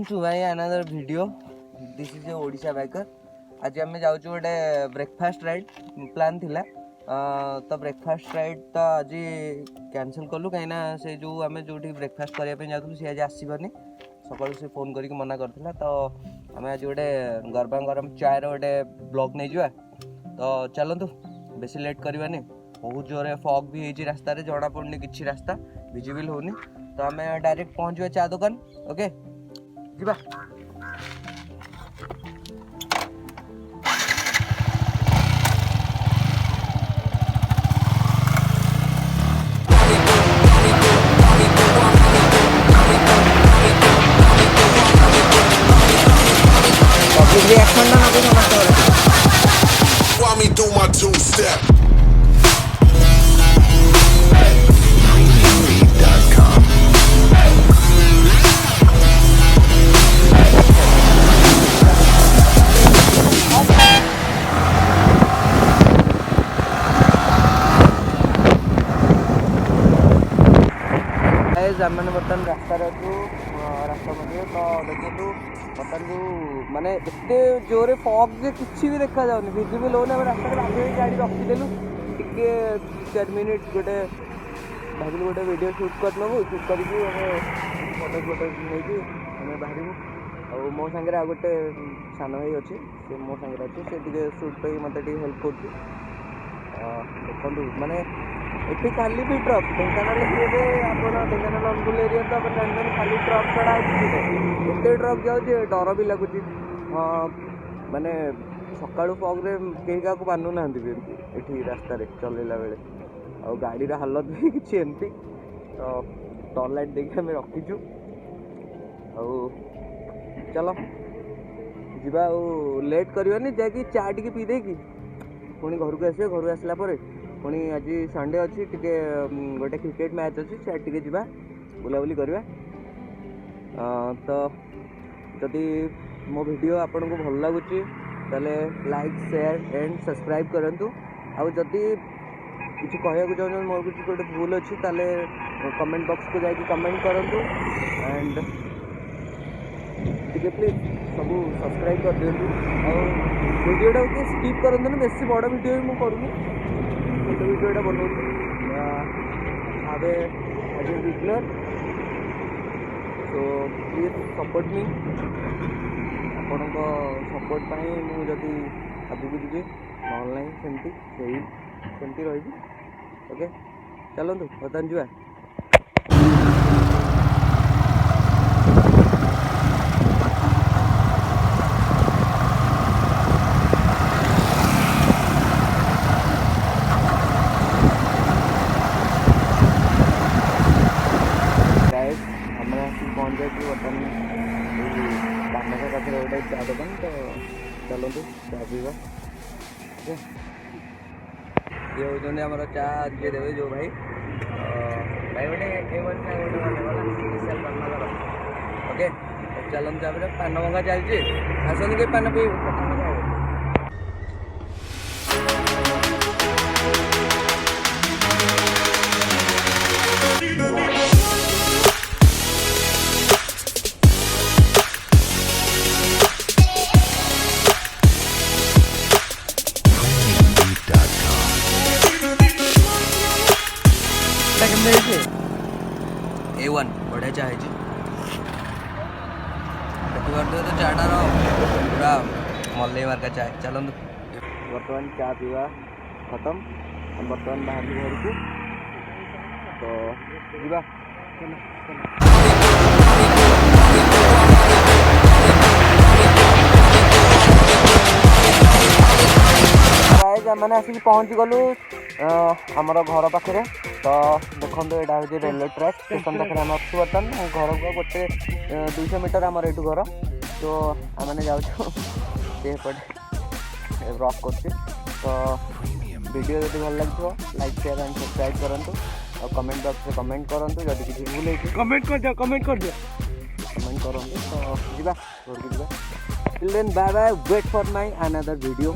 Welcome to my another video. This is Odisha biker. आज आम जाऊँ गोटे ब्रेकफास्ट राइड प्लान थिला तो ब्रेकफास्ट राइड तो आज कैंसल कलु कहीं से जो आम जो ब्रेकफास्ट करने जाऊँ सी आज आसबनी सकाल से फोन करके मना करथिला तो आम आज गोटे गरम गरम चाय गोटे ब्लॉग नहीं जावा तो चलतु बेसी लेट करवानी। बहुत जोरे फॉग भी है रास्ता रे जना पड़नी किसी रास्ता विजिबल होनी तो आम डायरेक्ट पहुँचवा चा दुकान। ओके जिबा रिएक्शन ना नबे समझते While me do my two-step. मैंने बर्तमान रास्ता अच्छु रास्ता मध्य तो देखो बर्तमान जो माने एते जोरे फॉग जे किसी भी देखा जाऊनी विजिबल होने रास्ता आगे गाड़ी रखीदेलु टिके 4 मिनिट गोटे भाविल गोटे वीडियो शूट कर नबू शूट करके फोटो फोटो नहीं बाहर आ मो सागर आ गोटे सान भाई अच्छे से मो सागर अच्छे से टे शूट पे मत हेल्प कर देखु माने ये खाली भी ट्रक ढेंकानाल ढेंकानाल अनुगुल एरिया तो आप जानते खाली ट्रक छड़ा एत ट्रक जाऊँचे डर भी लगुच माने सका फग्रे कहीं क्या मानु ना ये रास्ता चलैला बेले आ गाड़ी हालत भी किसी एमती तो टर्न लाइट देखिए आम रखीचु आ चलो जीवा लेट करवानी जाकि चा टी पी देकी पुणी घर को आस घर आसला पुणी आज संडे अच्छी टे गोटे क्रिकेट मैच अच्छी टे जा बुलाबुली करवा तो जदि मो वीडियो आपन को भल लगुच ताले लाइक शेयर एंड सब्सक्राइब करंतु आ जदि किसी कहूँ चाहूँ मोर किसी गोटे भूल अच्छी ताले कमेंट बॉक्स को जाकि कमेंट करंतु एंड टे प्लीज सब सब्सक्राइब कर दिंतु और वीडियोटा के स्किप करंतु ना बेसी बड़ वीडियो भी मुझे करूँ छोटे वीडियोटा बनाऊँ हावे as a beginner so please support me आपण सपोर्ट मुझे आगू जी ना सेमती रही। ओके चलतु बर्तमान जुआ पहुँच जाए बर्तमान कानका पाखे गोटे चा दुकान तो चलतु चा पीवा। ये होती आम चा दिए देवे जो भाई भाई गोटे A1 चा गोटे ओके चलते तापर पान भंगा चलती आसनी के पान पी A1 बढ़िया चाय तो चाटार पूरा मल्ले मार्का चाय चलो बर्तमान चा पीवा खत्म बर्तमान बाहर घर को तो जीवा मैंने आसिक पहुँची गलु आमर घर पाखे तो देखो यहाँ हूँ रेलवे ट्रैक स्टेशन पाखे आम अच्छु बर्तमान घर को गोटे 200 मीटर आमर यू घर तो आम जापटे रॉक कर तो वीडियो जब भल लगे लाइक शेयर एंड सब्सक्राइब करूँ और कमेंट बॉक्स में कमेंट करूँ जब किसी भूल है कमेंट कर दिया कमेंट करूँ तो जीवा घर को जीवा till then bye bye wait for my another video.